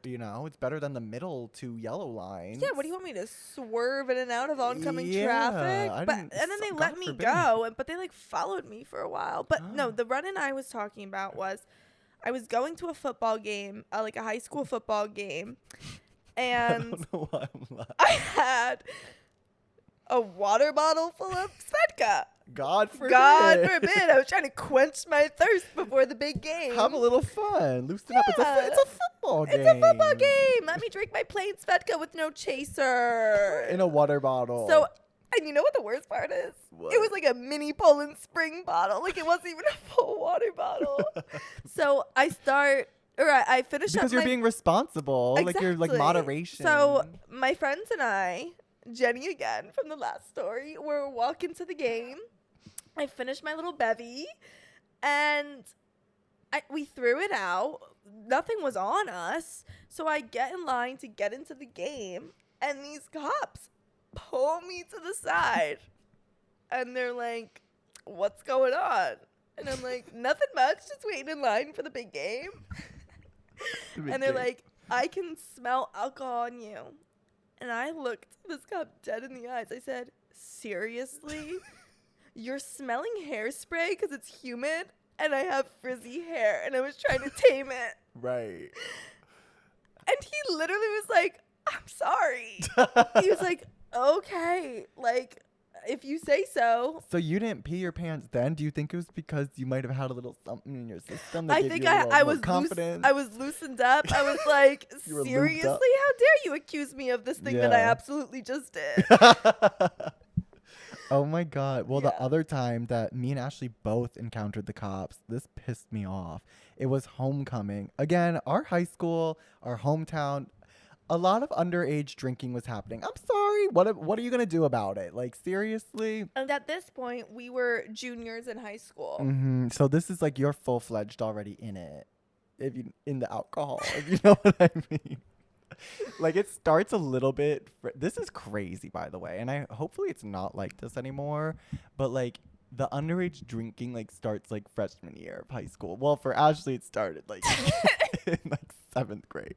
You know, it's better than the middle 2 yellow lines. Yeah, what do you want me to swerve in and out of oncoming Yeah, traffic? I And didn't- then they God let me forbid. go, but they like followed me for a while. But no, the run-in I was talking about was I was going to a football game, like a high school football game, I and don't know why I'm laughing. I had a water bottle full of Svedka. God forbid. God forbid. I was trying to quench my thirst before the big game. Have a little fun. Loosen up. It's a football game. It's a football game. Let me drink my plain Svedka with no chaser. In a water bottle. So, and you know what the worst part is? What? It was like a mini Poland Spring bottle. Like it wasn't even a full water bottle. So I finish up because you're being responsible. Like you're like Exactly. moderation. So my friends and I, Jenny again from the last story, we're walking to the game. I finished my little bevy, and we threw it out. Nothing was on us. So I get in line to get into the game, and these cops pull me to the side. And they're like, what's going on? And I'm like, nothing much, just waiting in line for the big game. And they're like, I can smell alcohol on you. And I looked this cop dead in the eyes. I said, seriously? You're smelling hairspray because it's humid and I have frizzy hair and I was trying to tame it. Right. And he literally was like, I'm sorry. He was like, okay, like, if you say so. So you didn't pee your pants then? Do you think it was because you might have had a little something in your system that I gave think you a little I more was confidence? I was loosened up. I was like, You were lubed seriously? up? How dare you accuse me of this thing that I Yeah. absolutely just did? Oh my God. Well, the Yeah. other time that me and Ashley both encountered the cops, this pissed me off. It was homecoming. Again, our high school, our hometown, a lot of underage drinking was happening. I'm sorry. What are you going to do about it? Like, seriously? And at this point, we were juniors in high school. Mm-hmm. So this is like you're full-fledged already in it. In the alcohol, if you know what I mean. Like it starts a little bit. This is crazy, by the way, and hopefully it's not like this anymore. But like the underage drinking like starts like freshman year of high school. Well, for Ashley, it started like in like 7th grade,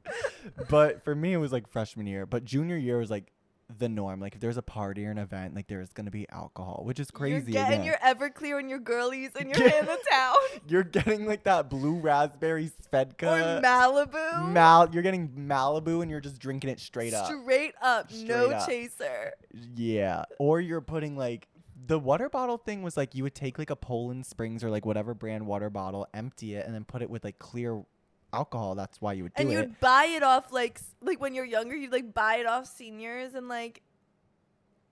but for me, it was like freshman year. But junior year was like the norm. Like if there's a party or an event, like there's gonna be alcohol, which is crazy. You're getting again. your Everclear and your girlies and your Hannah Town. You're getting like that blue raspberry Svedka. Or Malibu. You're getting Malibu and you're just drinking it straight up. Straight up. No Straight up. chaser. Yeah. Or you're putting like the water bottle thing was like you would take like a Poland Springs or like whatever brand water bottle, empty it, and then put it with like clear alcohol. That's why you would do And it. you'd buy it off like when you're younger, you'd like buy it off seniors, and like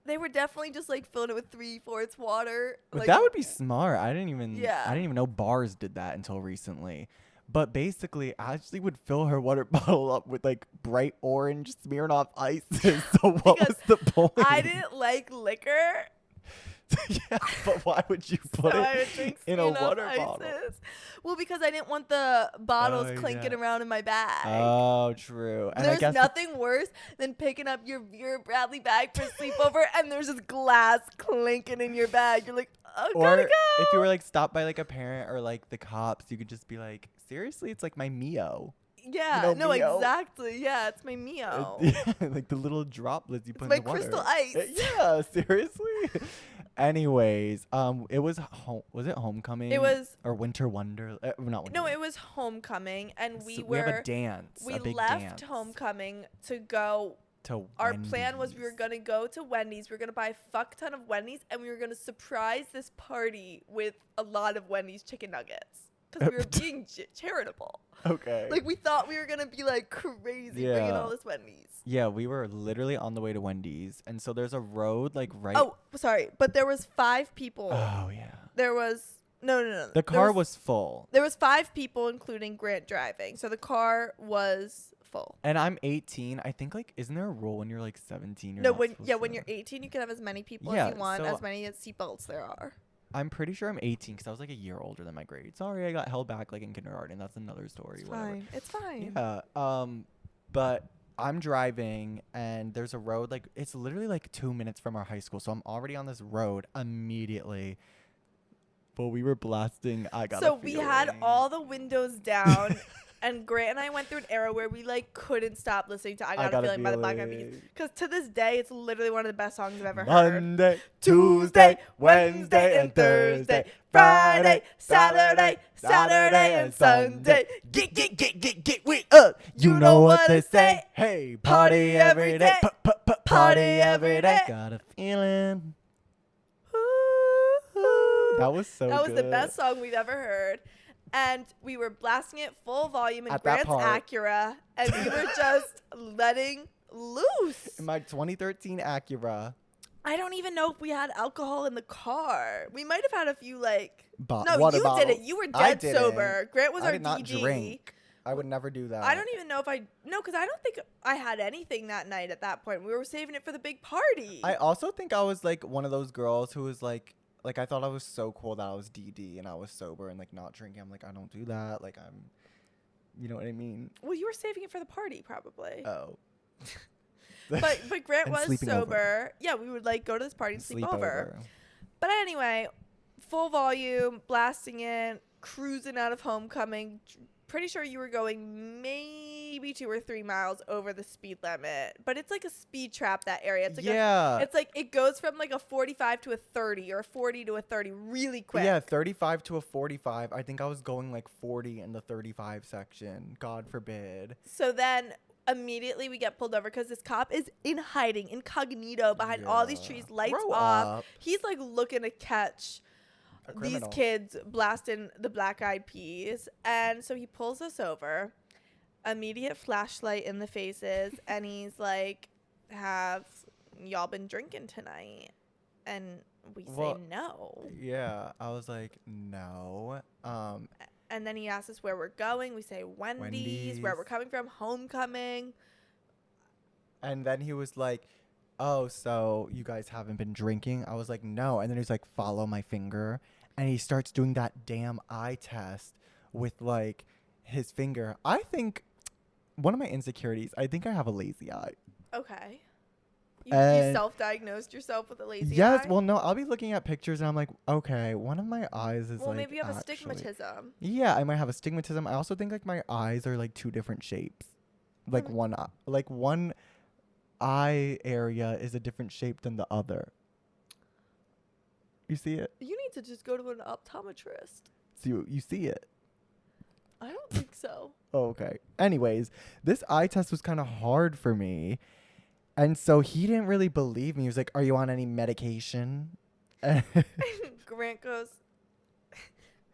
they were definitely just like filling it with 3/4 water. But like, that would be smart. I didn't even Yeah. know bars did that until recently. But basically, Ashley would fill her water bottle up with like bright orange Smirnoff ices. So what was the point? I didn't like liquor. Yeah, but why would you put So I would it drink in a Smirnoff water Ices. bottle? Well, because I didn't want the bottles Oh, clinking yeah. around in my bag. Oh, true. And I There's guess nothing worse than picking up your Vera Bradley bag for sleepover and there's just glass clinking in your bag. You're like, oh, or gotta go. if you were like stopped by like a parent or like the cops, you could just be like, seriously, it's like my Mio. Yeah, know, no, Mio. exactly. Yeah, it's my Mio. Yeah, like the little droplets you It's put my in the water. Crystal Ice. Yeah, seriously. Anyways, it was was it homecoming? It was- or winter wonder. Not winter. No, it was homecoming, and So we have a dance. we a big left dance homecoming to go. to Our plan was we were Wendy's. gonna go to Wendy's. We were gonna buy a fuck ton of Wendy's, and we were gonna surprise this party with a lot of Wendy's chicken nuggets because we were being charitable. Okay. Like we thought we were gonna be like crazy bringing Yeah. all this Wendy's. Yeah, we were literally on the way to Wendy's, and so there's a road like right. Oh, sorry, but there was 5 people. Oh yeah. There was no. The There car was full, There was 5 people, including Grant driving. So the car was full. and I'm 18. I think like, isn't there a rule when you're like 17? You're No, not when supposed to- when you're 18, you can have as many people Yeah, as you want, so- as many as seatbelts there are. I'm pretty sure I'm 18 because I was like a year older than my grade. Sorry, I got held back like in kindergarten. That's another story. It's whatever. fine. It's fine. Yeah. But I'm driving and there's a road like it's literally like 2 minutes from our high school, so I'm already on this road immediately. But we were blasting. I got. So we had all the windows down, and Grant and I went through an era where we like couldn't stop listening to "I Got a Feeling" by the Black Eyed Peas. Because to this day, it's literally one of the best songs I've ever heard. Monday, Tuesday, Wednesday, and Thursday, Friday, Saturday, and Sunday. Get we up. You know what they say. Hey, party every day. Party every day. Got a feeling. Ooh. That was so That was the good. best song we've ever heard. And we were blasting it full volume in At that Grant's part. Acura. And we were just letting loose. In my 2013 Acura. I don't even know if we had alcohol in the car. We might have had a few, like... no, water you did bottles. it. You were I dead didn't. sober. Grant was I our did not DD. drink. I would never do that. I don't even know if I... No, because I don't think I had anything that night at that point. We were saving it for the big party. I also think I was like one of those girls who was like I thought I was so cool that I was DD and I was sober and like not drinking. I'm like, I don't do that. Like I'm, you know what I mean? Well, you were saving it for the party, probably. Oh. But Grant And was sleeping sober. over. Yeah, we would like go to this party and sleep over. over. But anyway, full volume, blasting it, cruising out of homecoming. Pretty sure you were going maybe 2 or 3 miles over the speed limit. But it's like a speed trap, that area. It's like Yeah. it's like it goes from like a 45 to a 30 or a 40 to a 30 really quick. Yeah, 35 to a 45. I think I was going like 40 in the 35 section. God forbid. So then immediately we get pulled over because this cop is in hiding, incognito behind all these Yeah. trees, lights Grow off. up. He's like looking to catch A these criminal. kids blasting the Black Eyed Peas. And so he pulls us over, immediate flashlight in the faces, and he's like, have y'all been drinking tonight? And we say no. Yeah, I was like, no. And then he asks us where we're going. We say Wendy's, where we're coming from, homecoming. And then he was like, oh, so you guys haven't been drinking? I was like, no. And then he's like, follow my finger. And he starts doing that damn eye test with like his finger. I think one of my insecurities, I think I have a lazy eye. Okay. You And- self-diagnosed yourself with a lazy Yes, eye? well, no, I'll be looking at pictures and I'm like, okay, one of my eyes is Well, like maybe you have actually- a stigmatism. Yeah, I might have astigmatism. I also think like my eyes are like 2 different shapes. Like Mm. one eye area is a different shape than the other. You see it? You need to just go to an optometrist. So you see it. I don't think so. Oh, okay. Anyways, this eye test was kind of hard for me. And so he didn't really believe me. He was like, are you on any medication? Grant goes,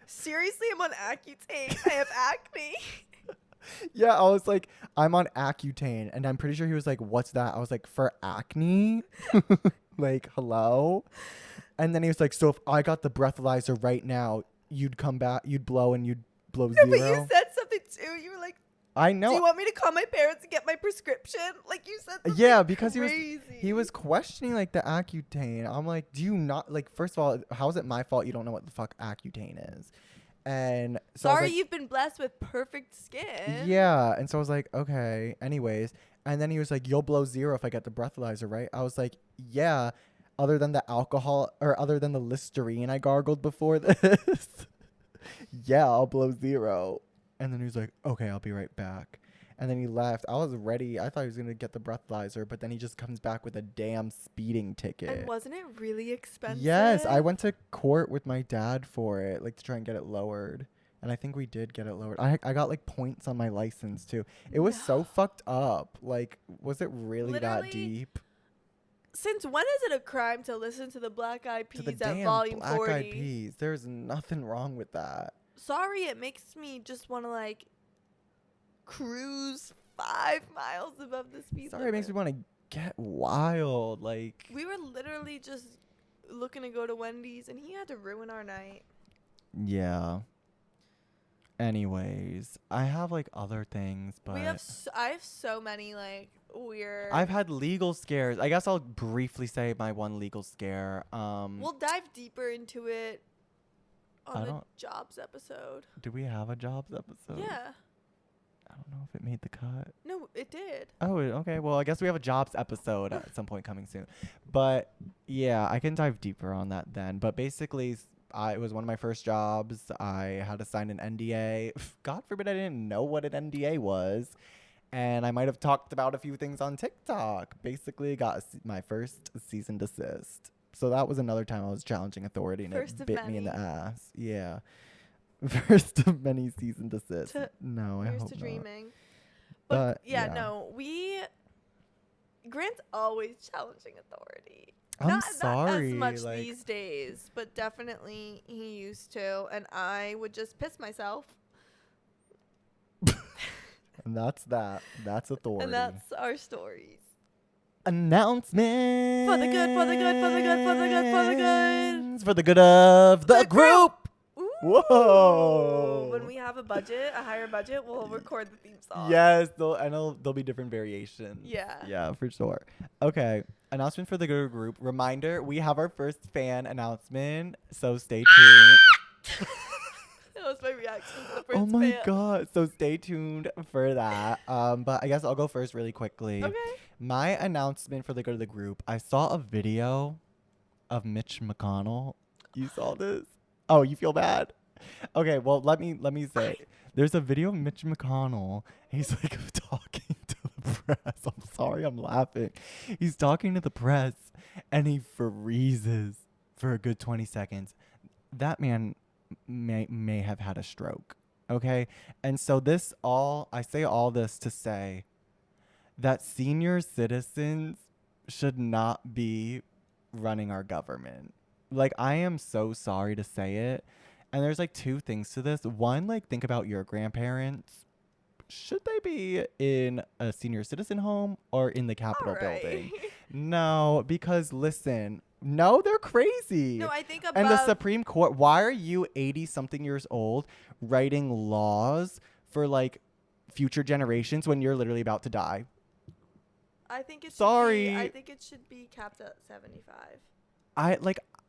seriously, I'm on Accutane. I have acne. Yeah, I was like, I'm on Accutane. And I'm pretty sure he was like, what's that? I was like, for acne? Like, hello? And then he was like, so if I got the breathalyzer right now, you'd come back, you'd blow and you'd blow No, zero. but you said something too. You were like, I do know. you want me to call my parents and get my prescription? Like you said something Yeah, because crazy. he was questioning like the Accutane. I'm like, do you not like? First of all, how is it my fault you don't know what the fuck Accutane is? And so I was Sorry, like, you've been blessed with perfect skin. yeah. And so I was like, okay. Anyways, and then he was like, you'll blow zero if I get the breathalyzer, right? I was like, yeah. Other than the alcohol or other than the Listerine I gargled before this, yeah, I'll blow zero. And then he was like, okay, I'll be right back. And then he left. I was ready. I thought he was going to get the breathalyzer, but then he just comes back with a damn speeding ticket. And wasn't it really expensive? Yes, I went to court with my dad for it, like to try and get it lowered. And I think we did get it lowered. I got like points on my license too. It was so fucked up. Like, was it really that Literally, deep? Since when is it a crime to listen to the Black Eyed To the Peas at damn volume Black 40? Eyed Peas. There's nothing wrong with that. Sorry, it makes me just want to like cruise 5 miles above the speed Sorry, it makes me want to get wild. Like, We were literally just looking to go to Wendy's, and he had to ruin our night. yeah. Anyways, I have like other things, but I have so many like weird. I've had legal scares. I guess I'll briefly say my one legal scare. We'll dive deeper into it I on the don't- jobs episode. Do we have a jobs episode? Yeah. I don't know if it made the cut. No, it did. Oh, okay. Well, I guess we have a jobs episode at some point coming soon. But yeah, I can dive deeper on that then. But basically, it was one of my first jobs. I had to sign an NDA. God forbid I didn't know what an NDA was. And I might have talked about a few things on TikTok. Basically, got my first cease and desist. So that was another time I was challenging authority and First it of bit me in the many. ass. Yeah. First of many cease and desist. To- No, I Here's hope to not. dreaming. But yeah, no, Grant's always challenging authority. I'm Not sorry. as much like, these days, but definitely he used to, and I would just piss myself. and that's that. That's authority. And that's our stories. Announcement. For the good, for the good, for the good, for the good, for the good. For the good of the group. Ooh. Whoa. When we have a higher budget, we'll record the theme song. Yes, there'll be different variations. Yeah. Yeah, for sure. Okay. Announcement for the good group. Reminder, we have our first fan announcement, so stay tuned. That was my reaction to the first Oh my fan. god. So stay tuned for that. But I guess I'll go first really quickly. Okay. My announcement for the good of the group. I saw a video of Mitch McConnell. You saw this? Oh, you feel bad? Okay, well let me say. There's a video of Mitch McConnell. He's like talking to the press. I'm sorry, I'm laughing. He's talking to the press and he freezes for a good 20 seconds. That man may have had a stroke. Okay? And so I say all this to say that senior citizens should not be running our government. Like, I am so sorry to say it. And there's like two things to this. One, like, think about your grandparents. Should they be in a senior citizen home or in the Capitol building? No, because listen, no, they're crazy. No, I think And the above. Supreme Court, why are you 80 something years old writing laws for like future generations when you're literally about to die? I think it. Sorry. I think it should be capped at 75.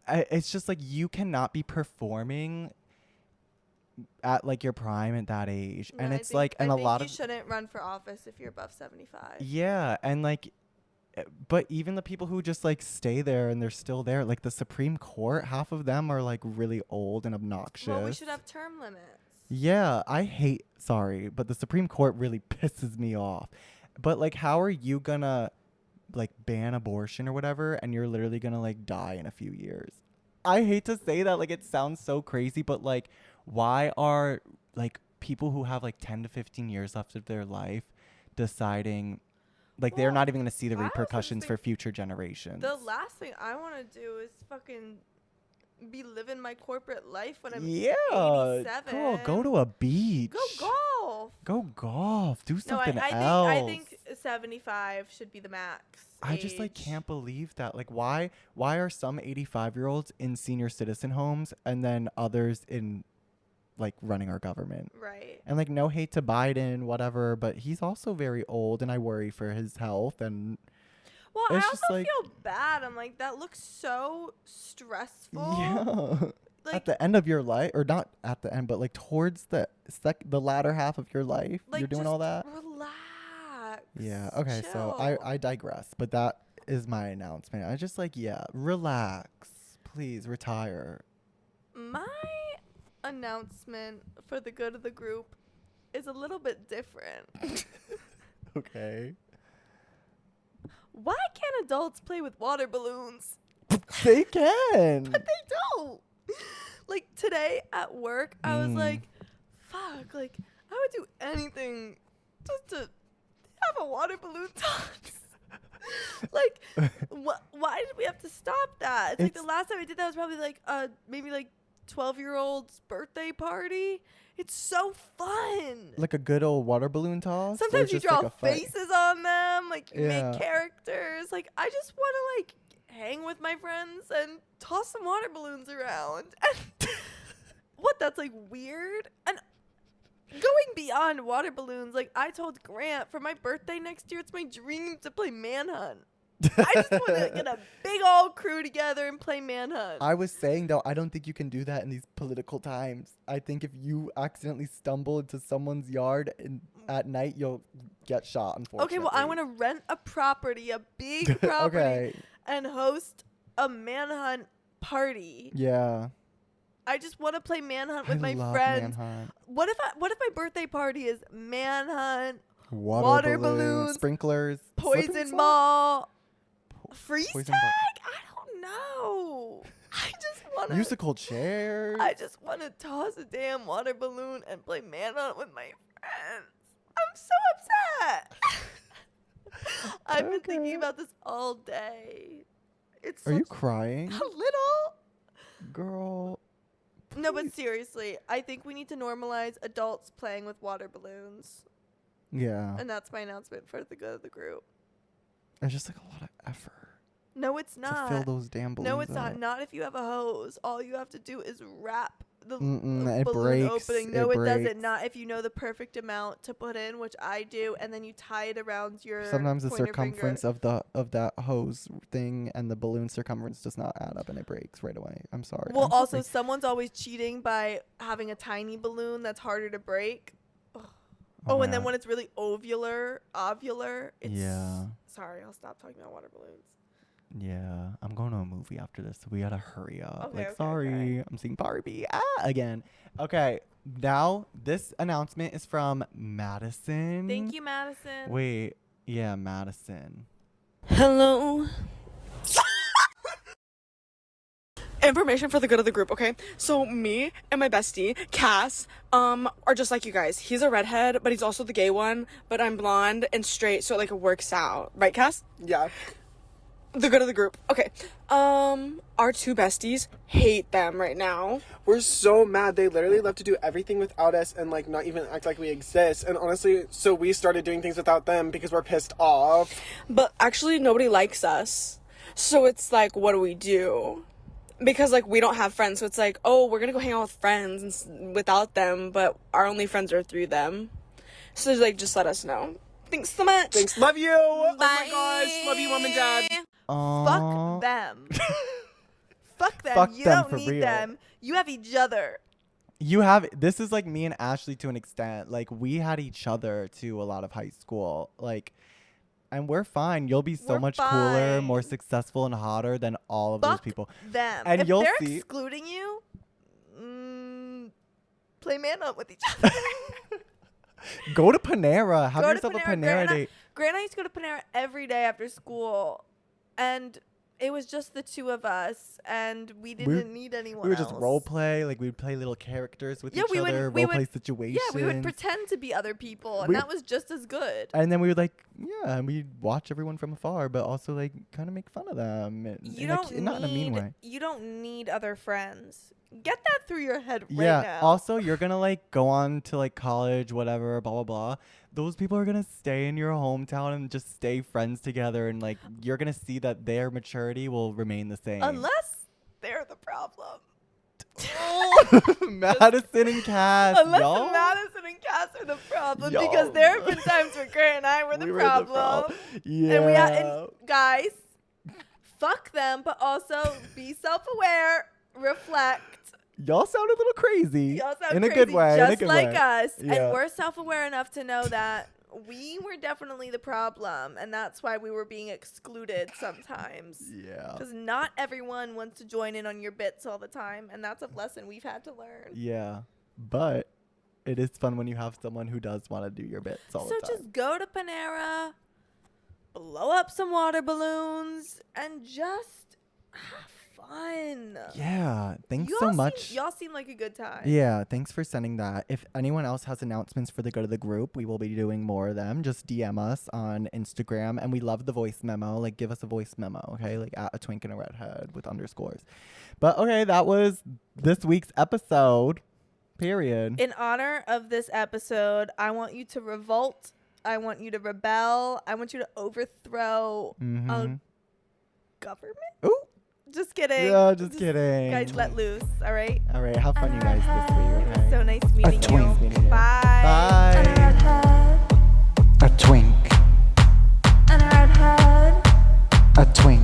It's just like you cannot be performing at like your prime at that age. No, And I it's think- like, and I a think lot you of, shouldn't run for office if you're above 75. yeah. And like, but even the people who just like stay there and they're still there, like the Supreme Court, half of them are like really old and obnoxious. Well, we should have term limits. Yeah, sorry, but the Supreme Court really pisses me off. But like, how are you gonna like ban abortion or whatever and you're literally gonna like die in a few years? I hate to say that, like it sounds so crazy, but like why are like people who have like 10 to 15 years left of their life deciding like they're Well, not even gonna see the I also just repercussions for think future generations? The last thing I want to do is fucking be living my corporate life when I'm yeah, 87. girl, go to a beach. Go golf. Go golf. Do No, something I else. think 75 should be the max. I just like age. can't believe that. Like why are some 85-year-olds in senior citizen homes and then others in like running our government? Right. And like no hate to Biden, whatever, but he's also very old and I worry for his health and Well, I it's also just like feel bad. I'm like, that looks so stressful. yeah. Like, At the end of your life, or not at the end, but like towards the latter half of your life, like you're doing just all that. Relax. Yeah. Okay. So chill. I digress, but that is my announcement. I just like, yeah, relax, please retire. My announcement for the good of the group is a little bit different. Okay. Why can't adults play with water balloons? They can. But they don't. Like today at work, I was like, fuck, like I would do anything just to have a water balloon toss. Like, why did we have to stop that? It's like the last time I did that was probably like maybe like 12-year-old's birthday party. It's so fun. Like a good old water balloon toss. or Sometimes you just draw like a fight? faces on them, like you Yeah. make characters. Like I just want to like hang with my friends and toss some water balloons around. And what? That's like weird. And going beyond water balloons, like I told Grant for my birthday next year, it's my dream to play Manhunt. I just want to get a big old crew together and play Manhunt. I was saying though, I don't think you can do that in these political times. I think if you accidentally stumble into someone's yard at night, you'll get shot. Unfortunately. Okay, well I want to rent a property, a big property, Okay. and host a Manhunt party. Yeah. I just want to play Manhunt with I my love friends. Manhunt. What if my birthday party is Manhunt, Water balloons, sprinklers, slipping poison salt? ball, freeze poison tag? ball. I don't know. I just want to. Musical chairs. I just want to toss a damn water balloon and play Manhunt with my friends. I'm so upset. I've been thinking Okay. about this all day. It's Are you such- crying? a little? Girl. No, but please. seriously, I think we need to normalize adults playing with water balloons. Yeah. And that's my announcement for the good of the group. It's just like a lot of effort No, it's not. to fill those damn balloons No, it's not. up. Not if you have a hose. All you have to do is wrap the It balloon breaks. opening. No, it breaks. doesn't. Not if you know the perfect amount to put in, which I do, and then you tie it around your Sometimes the pointer circumference finger. of that hose thing and the balloon circumference does not add up and it breaks right away. I'm sorry. Well, I'm also, sorry. someone's always cheating by having a tiny balloon that's harder to break. Oh, and then man. when it's really ovular, it's... Yeah. Sorry, I'll stop talking about water balloons. Yeah, I'm going to a movie after this, so we gotta hurry up. Okay, okay, sorry, okay. I'm seeing Barbie again. Okay, now this announcement is from Madison. Thank you, Madison. Wait, yeah, Madison. Hello. Information for the good of the group, okay? So me and my bestie, Cass, are just like you guys. He's a redhead, but he's also the gay one, but I'm blonde and straight, so it works out. Right, Cass? Yeah. The good of the group. Okay. Our two besties hate them right now. We're so mad. They literally love to do everything without us and not even act like we exist. And honestly, so we started doing things without them because we're pissed off. But actually nobody likes us. So it's what do we do? Because we don't have friends, so it's oh, we're gonna go hang out with friends without them, but our only friends are through them. So just let us know. Thanks so much. Thanks. Love you. Oh Bye. my gosh. Love you, Mom and Dad. Fuck them. Fuck them. Fuck You them don't for need real. them. You have each other. You have this is me and Ashley to an extent. We had each other to a lot of high school. And we're fine. You'll be so We're much cooler, fine. more successful, and hotter than all of those Fuck people. them. And if you'll they're see- excluding you, play man up with each other. Go to Panera. Have Go to yourself a Panera. Panera date. Grant and I used to go to Panera every day after school, and it was just the two of us, and we didn't need anyone We would just else. role play. We'd play little characters with Yeah, each we would- other. we Role play would- situations. Yeah, we would pretend to be other people, and We- that was just as good. And then we would and we'd watch everyone from afar, but also kind of make fun of them. You don't need, not in a mean way. You don't need other friends. Get that through your head right Yeah. now. Also, you're gonna go on to college, whatever, blah blah blah. Those people are gonna stay in your hometown and just stay friends together, and you're gonna see that their maturity will remain the same. Unless they're the problem. Madison and Cass, Unless y'all. Madison and Cass are the problem, Y'all. because there have been times where Grant and I were the We problem. Yeah. And we and guys, fuck them, but also be self-aware, reflect. Y'all sound a little crazy. Y'all sound in a crazy, good way. just in a good like way. us. Yeah. And we're self-aware enough to know that we were definitely the problem, and that's why we were being excluded sometimes. Yeah. Because not everyone wants to join in on your bits all the time, and that's a lesson we've had to learn. Yeah. But it is fun when you have someone who does want to do your bits all So the time. just go to Panera, blow up some water balloons, and just have fun. Yeah. Thanks Y'all so seem- much. Y'all seem like a good time. Yeah, thanks for sending that. If anyone else has announcements for the good of the group, we will be doing more of them. Just DM us on Instagram. And we love the voice memo. Give us a voice memo, okay? At a Twink and a Redhead with underscores. But, okay, that was this week's episode. Period. In honor of this episode, I want you to revolt. I want you to rebel. I want you to overthrow a government. Ooh. Just kidding. Yeah, just kidding. Guys, let loose. All right. All right, have fun, you guys, this week, okay? So nice meeting twink. you. Meeting you. Bye. Bye. A twink. A twink.